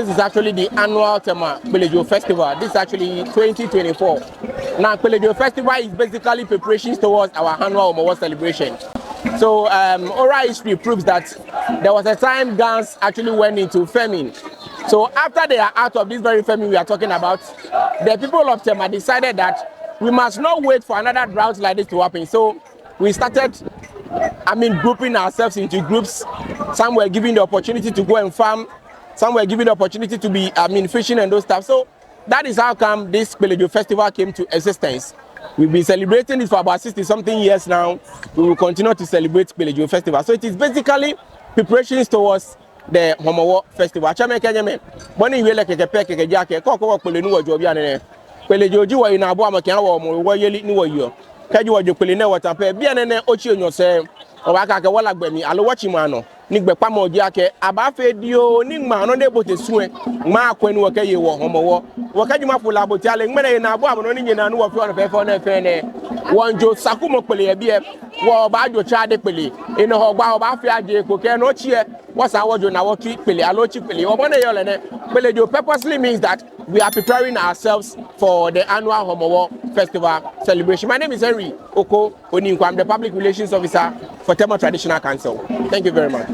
this is actually the annual Tema Kpelejoo Festival. This is actually 2024. Now, Kpelejoo Festival is basically preparations towards our annual Omowo celebration. So, oral history proves that there was a time Ghans actually went into famine. So, after they are out of this very famine we are talking about, the people of Tema decided that we must not wait for another drought like this to happen. So, we started grouping ourselves into groups. Some were given the opportunity to go and farm. Some were given the opportunity to be, fishing and those stuff. So that is how come this Kpelejoo Festival came to existence. We've been celebrating this for about 60-something years now. We will continue to celebrate Kpelejoo Festival. So it is basically preparations towards the Omowo Festival. Chame Kenyame, Bonnie Wele Keke Jake, Koko Pelenu Jobiane, Kpelejoo, you know, Boamakan or Yeli New. Kaju Jopelina Watape, Bianene Ochi yourself, or Akaka Wallabemi, I'll watch him. Nigbe Pamo Jake, Abafe Dio, Nigma, no able to swim, Mark when you okay, you walk home. Wakajima Pulabo telling many in Abu, and only in a new affair, one Joe Sakumo Pele, beer, war about your child Pele, in a hog about Fia, Coca, no cheer, what's our Jonawaki Pele, Alochi Pele, or one Kpelejoo purposely means that we are preparing ourselves for the annual Omowo Festival celebration. My name is Henry Oko Oninku. I'm the Public Relations Officer for Tema Traditional Council. Thank you very much.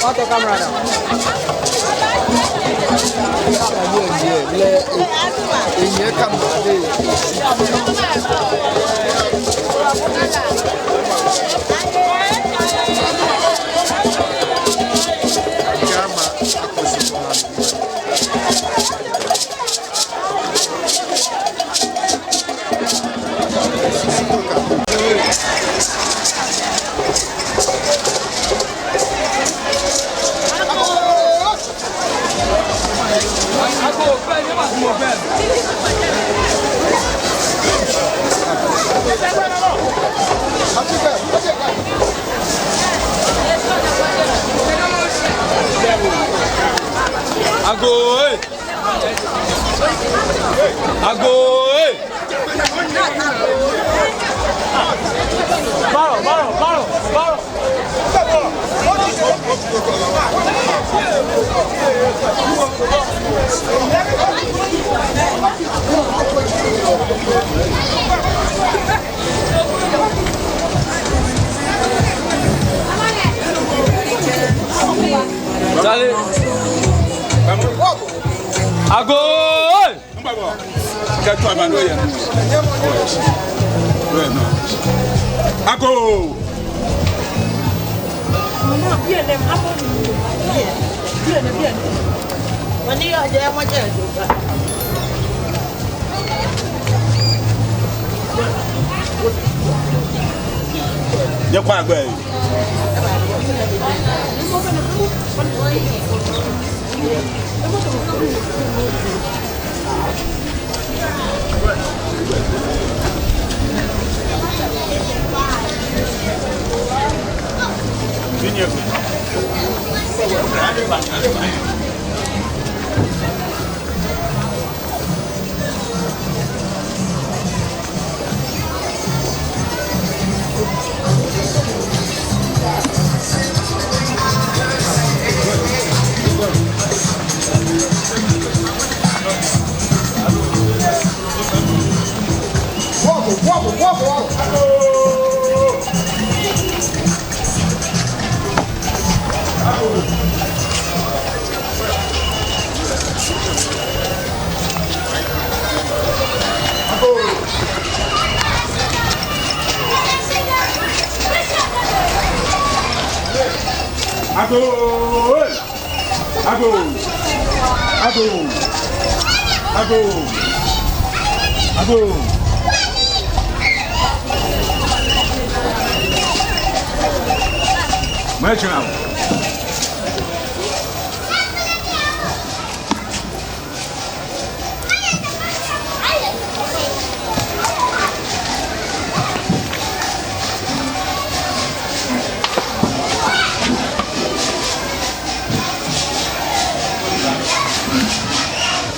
Auto camera now.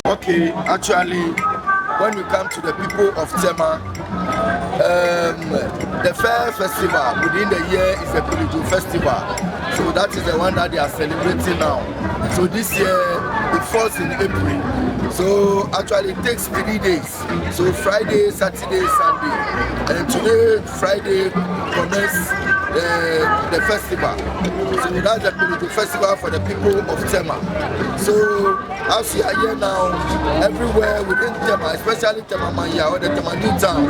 Okay, actually, when we come to the people of Tema, the fair festival within the year is the Kpelejoo festival. So that is the one that they are celebrating now. So this year it falls in April. So actually it takes 3 days. So Friday, Saturday, Sunday. And today, Friday, commence the festival. So that's the Kpelejoo festival for the people of Tema. So as we are here now, everywhere within Tema, especially Tema or the Newtown,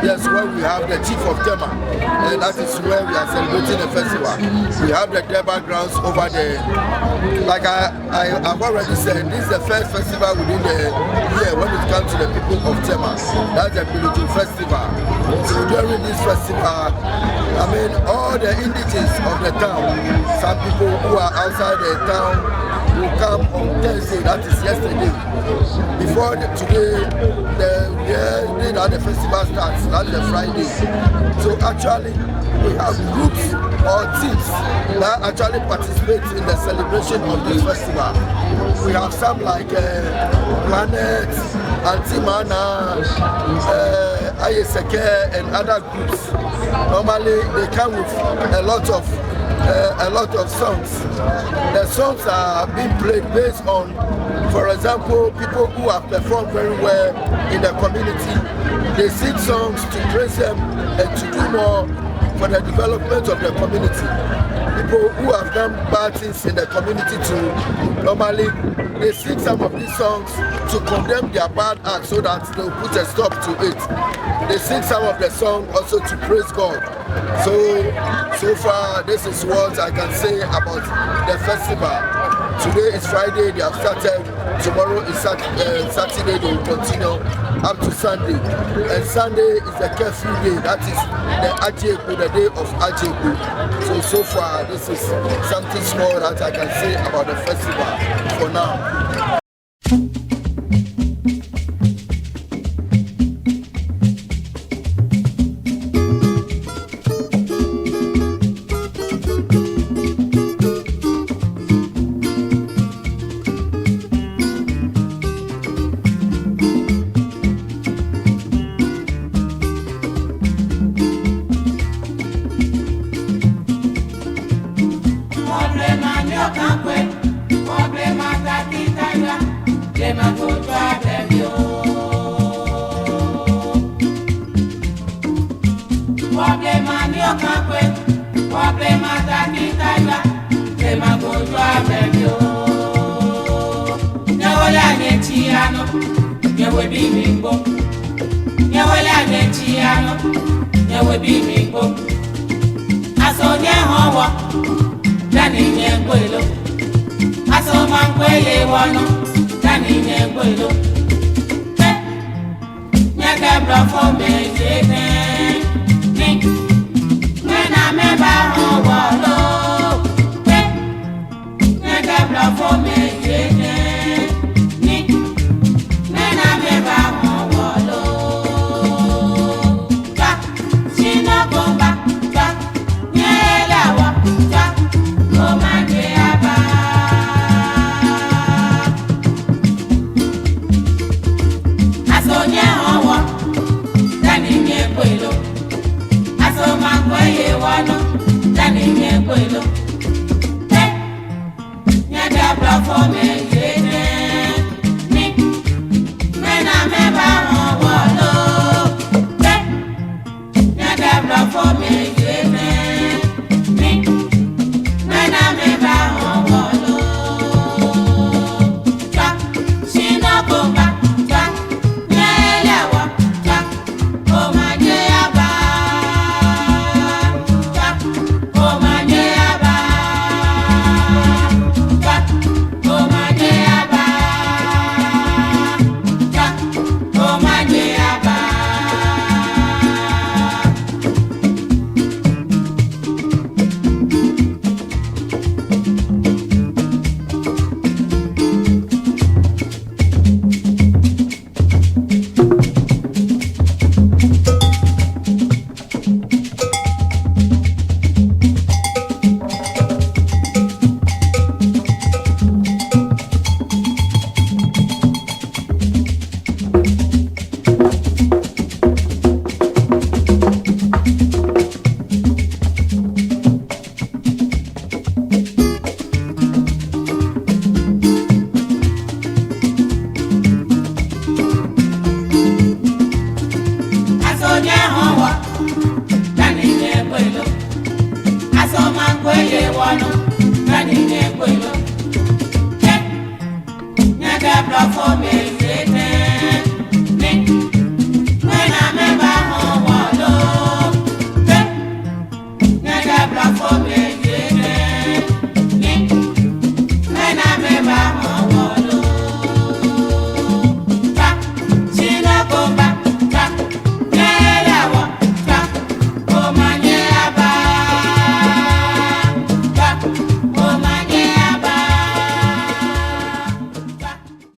yes, where we have the chief of Tema, and that is where we are celebrating the festival. We have the Deba grounds over there. Like I've already said, this is the first festival within the year when it comes to the people of Tema. That's the Kpelejoo festival. So during this festival, I mean, all the indigenous of the town, some people who are outside the town will come on Thursday, that is yesterday. Before today, the day that the festival starts, that's the Friday. So actually, we have groups or teams that actually participate in the celebration of this festival. We have some like Planet, Tema, Acer, and other groups. Normally, they come with a lot of songs. The songs are being played based on, for example, people who have performed very well in the community. They sing songs to praise them and to do more for the development of the community. People who have done bad things in the community too, normally they sing some of these songs to condemn their bad acts so that they'll put a stop to it. They sing some of the songs also to praise God. So far, this is what I can say about the festival. Today is Friday, they have started. Tomorrow is Saturday, they will continue up to Sunday. And Sunday is the curfew day, that is the Ajeku, the day of Ajeku. So far, this is something small that I can say about the festival for now. For me.